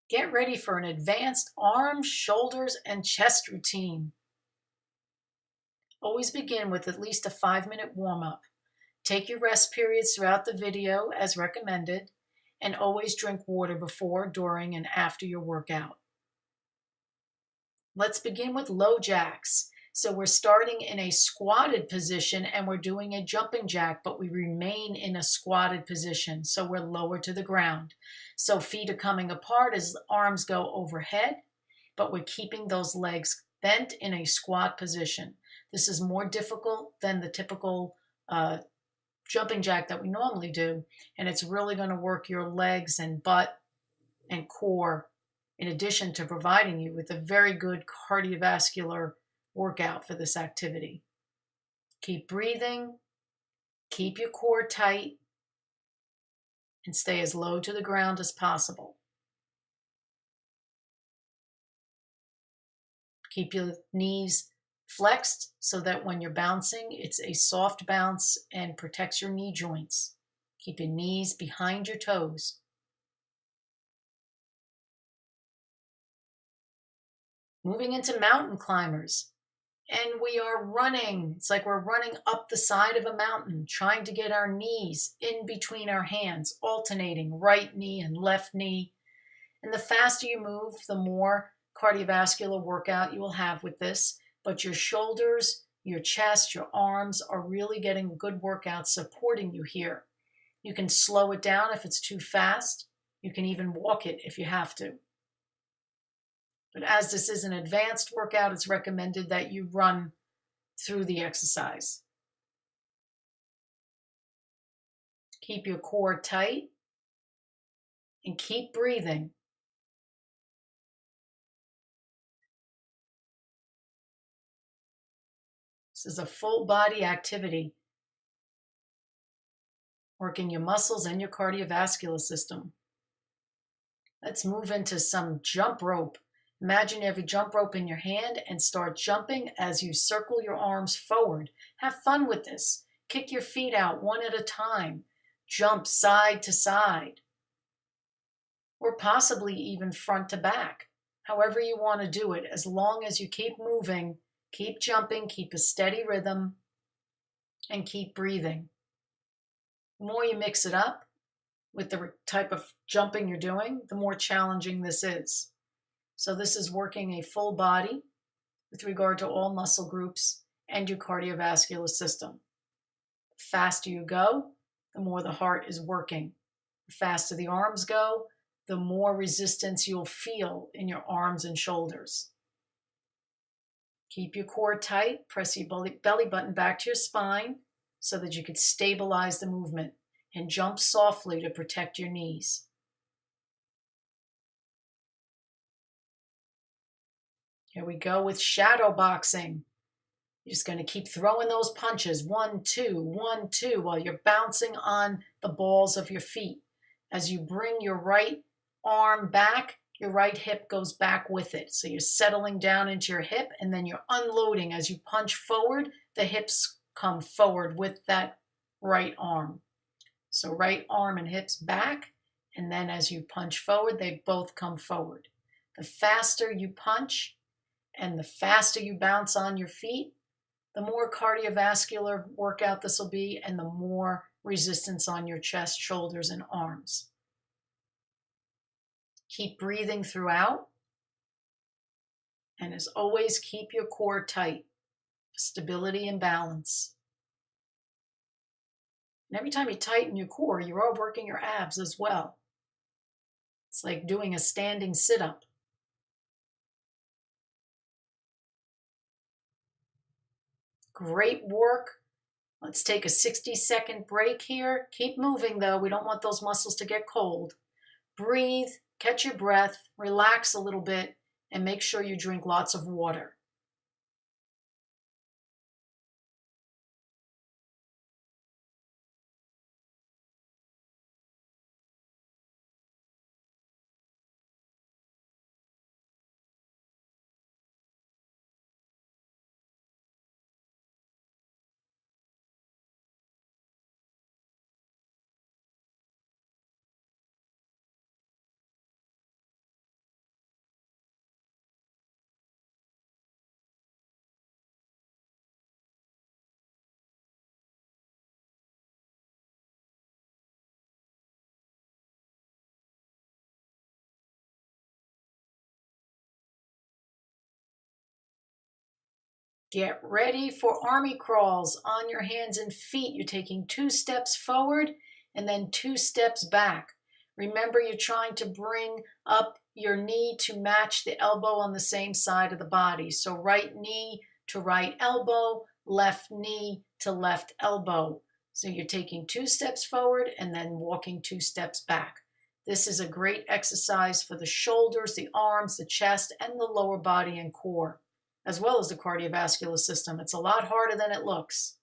Get ready for an advanced arms, shoulders, and chest routine. Always begin with at least a 5-minute warm-up. Take your rest periods throughout the video as recommended, and always drink water before, during, and after your workout. Let's begin with low jacks. So we're starting in a squatted position and we're doing a jumping jack, but we remain in a squatted position. So we're lower to the ground. So feet are coming apart as arms go overhead, but we're keeping those legs bent in a squat position. This is more difficult than the typical jumping jack that we normally do. And it's really going to work your legs and butt and core, in addition to providing you with a very good cardiovascular workout for this activity. Keep breathing, keep your core tight, and stay as low to the ground as possible. Keep your knees flexed so that when you're bouncing, it's a soft bounce and protects your knee joints. Keep your knees behind your toes. Moving into mountain climbers. And we are running. It's like we're running up the side of a mountain, trying to get our knees in between our hands, alternating right knee and left knee. And the faster you move, the more cardiovascular workout you will have with this. But your shoulders, your chest, your arms are really getting a good workout supporting you here. You can slow it down if it's too fast. You can even walk it if you have to. But as this is an advanced workout, it's recommended that you run through the exercise. Keep your core tight and keep breathing. This is a full body activity, working your muscles and your cardiovascular system. Let's move into some jump rope. Imagine you have a jump rope in your hand and start jumping as you circle your arms forward. Have fun with this. Kick your feet out one at a time. Jump side to side, or possibly even front to back. However you want to do it, as long as you keep moving, keep jumping, keep a steady rhythm, and keep breathing. The more you mix it up with the type of jumping you're doing, the more challenging this is. So this is working a full body with regard to all muscle groups and your cardiovascular system. The faster you go, the more the heart is working. The faster the arms go, the more resistance you'll feel in your arms and shoulders. Keep your core tight, press your belly button back to your spine so that you can stabilize the movement, and jump softly to protect your knees. Here we go with shadow boxing. You're just going to keep throwing those punches, 1, 2, 1, 2, while you're bouncing on the balls of your feet. As you bring your right arm back, your right hip goes back with it. So you're settling down into your hip, and then you're unloading. As you punch forward, the hips come forward with that right arm. So right arm and hips back, and then as you punch forward, they both come forward. The faster you punch and the faster you bounce on your feet, the more cardiovascular workout this will be, and the more resistance on your chest, shoulders, and arms. Keep breathing throughout. And as always, keep your core tight. Stability and balance. And every time you tighten your core, you're working your abs as well. It's like doing a standing sit-up. Great work. Let's take a 60-second break here. Keep moving though. We don't want those muscles to get cold. Breathe, catch your breath, relax a little bit, and make sure you drink lots of water. Get ready for army crawls on your hands and feet. You're taking 2 steps forward and then 2 steps back. Remember, you're trying to bring up your knee to match the elbow on the same side of the body. So right knee to right elbow, left knee to left elbow. So you're taking 2 steps forward and then walking 2 steps back. This is a great exercise for the shoulders, the arms, the chest, and the lower body and core, as well as the cardiovascular system. It's a lot harder than it looks.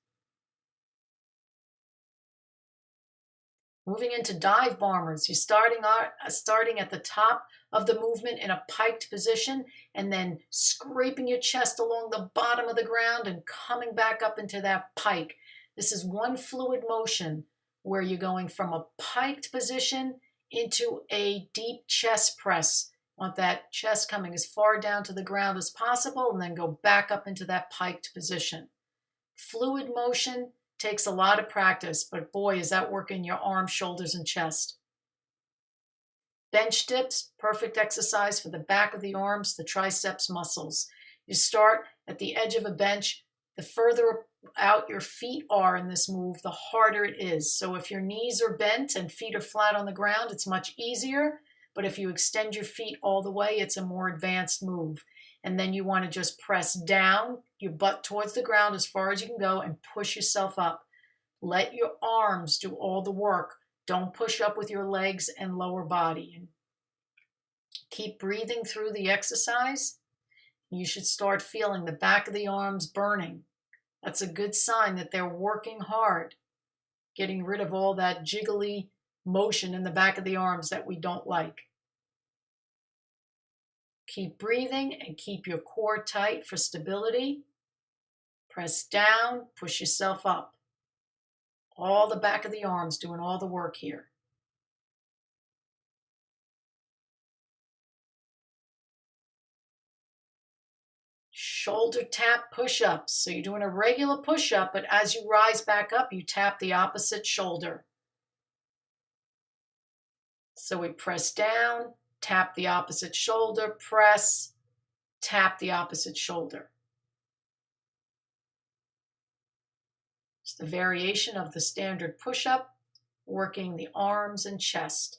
Moving into dive bombers, you're starting at the top of the movement in a piked position and then scraping your chest along the bottom of the ground and coming back up into that pike. This is one fluid motion where you're going from a piked position into a deep chest press. Want that chest coming as far down to the ground as possible and then go back up into that piked position. Fluid motion takes a lot of practice, but boy, is that working your arms, shoulders, and chest. Bench dips, perfect exercise for the back of the arms, the triceps muscles. You start at the edge of a bench. The further out your feet are in this move, the harder it is. So if your knees are bent and feet are flat on the ground, it's much easier. But if you extend your feet all the way, it's a more advanced move. And then you want to just press down, your butt towards the ground as far as you can go and push yourself up. Let your arms do all the work. Don't push up with your legs and lower body. And keep breathing through the exercise. You should start feeling the back of the arms burning. That's a good sign that they're working hard, getting rid of all that jiggly motion in the back of the arms that we don't like. Keep breathing and keep your core tight for stability. Press down, push yourself up. All the back of the arms doing all the work here. Shoulder tap push-ups. So you're doing a regular push-up, but as you rise back up, you tap the opposite shoulder. So we press down, tap the opposite shoulder, press, tap the opposite shoulder. It's the variation of the standard push-up, working the arms and chest.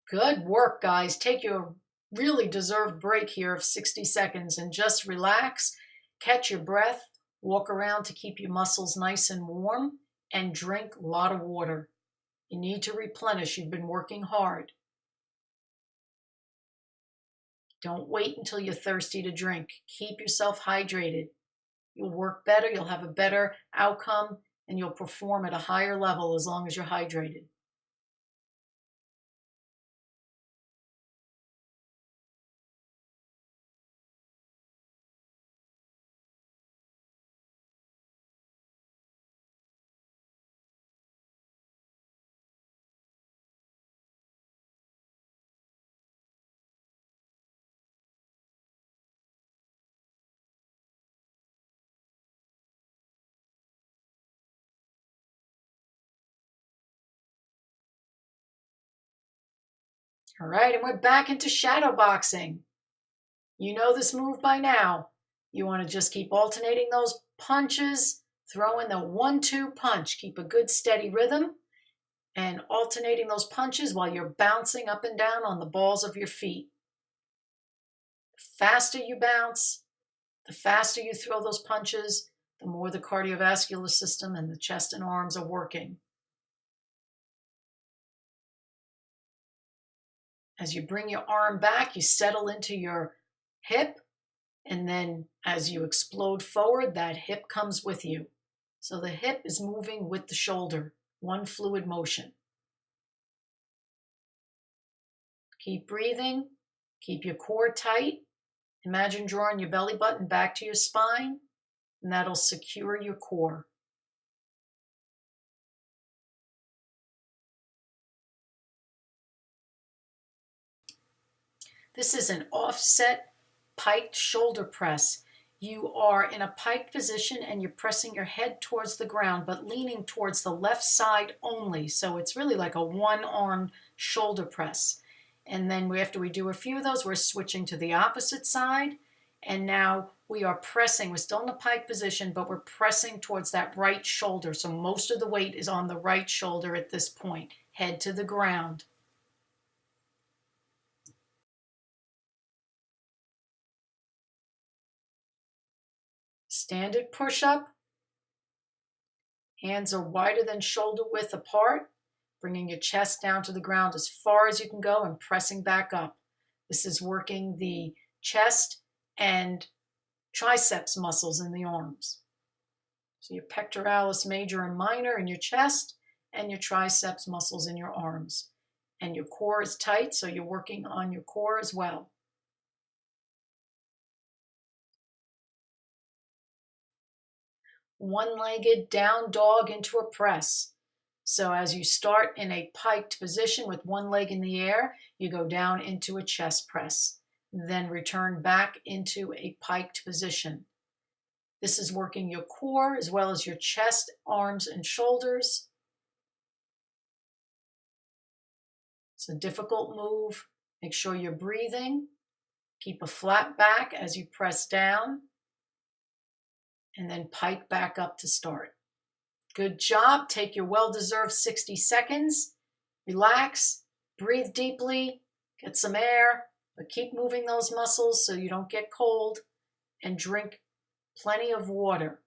Good work, guys. Take your really deserved break here of 60 seconds and just relax, catch your breath, walk around to keep your muscles nice and warm, and drink a lot of water. You need to replenish. You've been working hard. Don't wait until you're thirsty to drink. Keep yourself hydrated. You'll work better, you'll have a better outcome, and you'll perform at a higher level as long as you're hydrated. All right, and we're back into shadow boxing. You know this move by now. You want to just keep alternating those punches, throw in the 1-2 punch. Keep a good steady rhythm and alternating those punches while you're bouncing up and down on the balls of your feet. The faster you bounce, the faster you throw those punches, the more the cardiovascular system and the chest and arms are working. As you bring your arm back, you settle into your hip, and then as you explode forward, that hip comes with you. So the hip is moving with the shoulder, one fluid motion. Keep breathing, keep your core tight. Imagine drawing your belly button back to your spine, and that'll secure your core. This is an offset piked shoulder press. You are in a piked position and you're pressing your head towards the ground, but leaning towards the left side only. So it's really like a one-armed shoulder press. And then after we do a few of those, we're switching to the opposite side. And now we are pressing. We're still in the pike position, but we're pressing towards that right shoulder. So most of the weight is on the right shoulder at this point. Head to the ground. Standard push-up. Hands are wider than shoulder width apart, bringing your chest down to the ground as far as you can go and pressing back up. This is working the chest and triceps muscles in the arms. So your pectoralis major and minor in your chest and your triceps muscles in your arms. And your core is tight, so you're working on your core as well. One-legged down dog into a press. So as you start in a piked position with one leg in the air, you go down into a chest press, then return back into a piked position. This is working your core as well as your chest, arms, and shoulders. It's a difficult move. Make sure you're breathing. Keep a flat back as you press down, and then pike back up to start. Good job. Take your well-deserved 60 seconds. Relax, breathe deeply, get some air, but keep moving those muscles so you don't get cold, and drink plenty of water.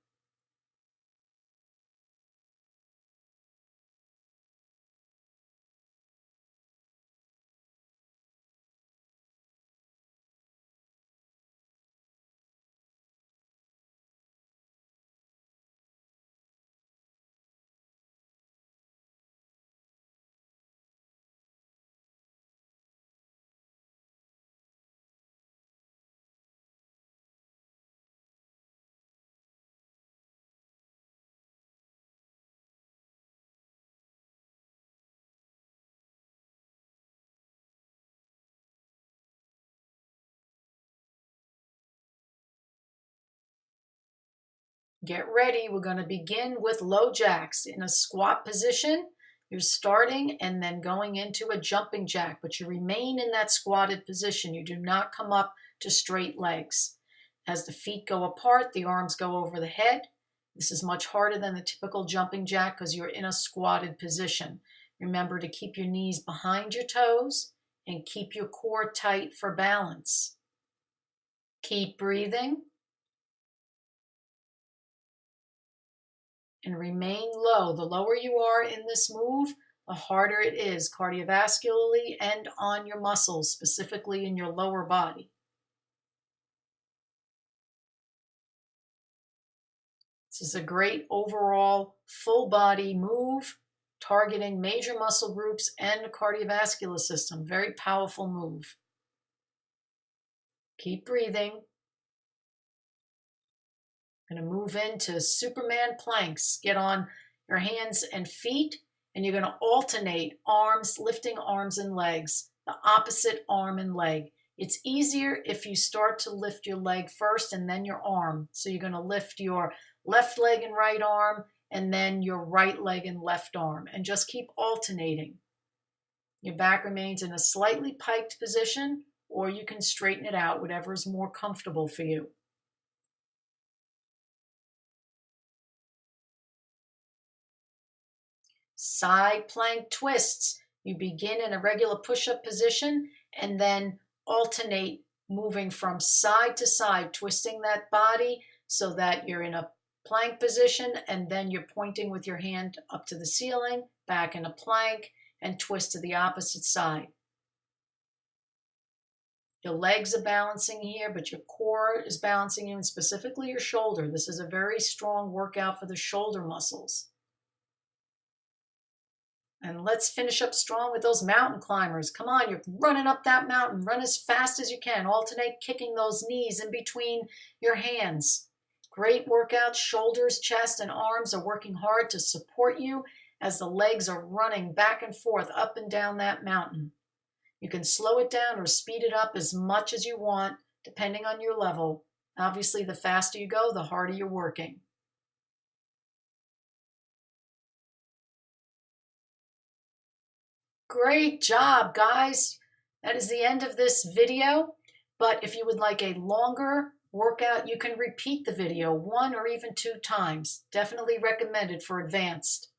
Get ready. We're going to begin with low jacks in a squat position. You're starting and then going into a jumping jack, but you remain in that squatted position. You do not come up to straight legs. As the feet go apart, the arms go over the head. This is much harder than the typical jumping jack because you're in a squatted position. Remember to keep your knees behind your toes and keep your core tight for balance. Keep breathing. And remain low. The lower you are in this move, the harder it is cardiovascularly and on your muscles, specifically in your lower body. This is a great overall full body move, targeting major muscle groups and the cardiovascular system. Very powerful move. Keep breathing. Going to move into Superman planks. Get on your hands and feet, and you're going to alternate arms, lifting arms and legs, the opposite arm and leg. It's easier if you start to lift your leg first and then your arm. So you're going to lift your left leg and right arm, and then your right leg and left arm, and just keep alternating. Your back remains in a slightly piked position, or you can straighten it out, whatever is more comfortable for you. Side plank twists. You begin in a regular push-up position and then alternate moving from side to side, twisting that body so that you're in a plank position, and then you're pointing with your hand up to the ceiling, back in a plank, and twist to the opposite side. Your legs are balancing here, but your core is balancing you, and specifically your shoulder. This is a very strong workout for the shoulder muscles. And let's finish up strong with those mountain climbers. Come on, you're running up that mountain. Run as fast as you can. Alternate kicking those knees in between your hands. Great workout. Shoulders, chest, and arms are working hard to support you as the legs are running back and forth up and down that mountain. You can slow it down or speed it up as much as you want, depending on your level. Obviously, the faster you go, the harder you're working. Great job, guys. That is the end of this video, but if you would like a longer workout, you can repeat the video 1 or even 2 times. Definitely recommended for advanced.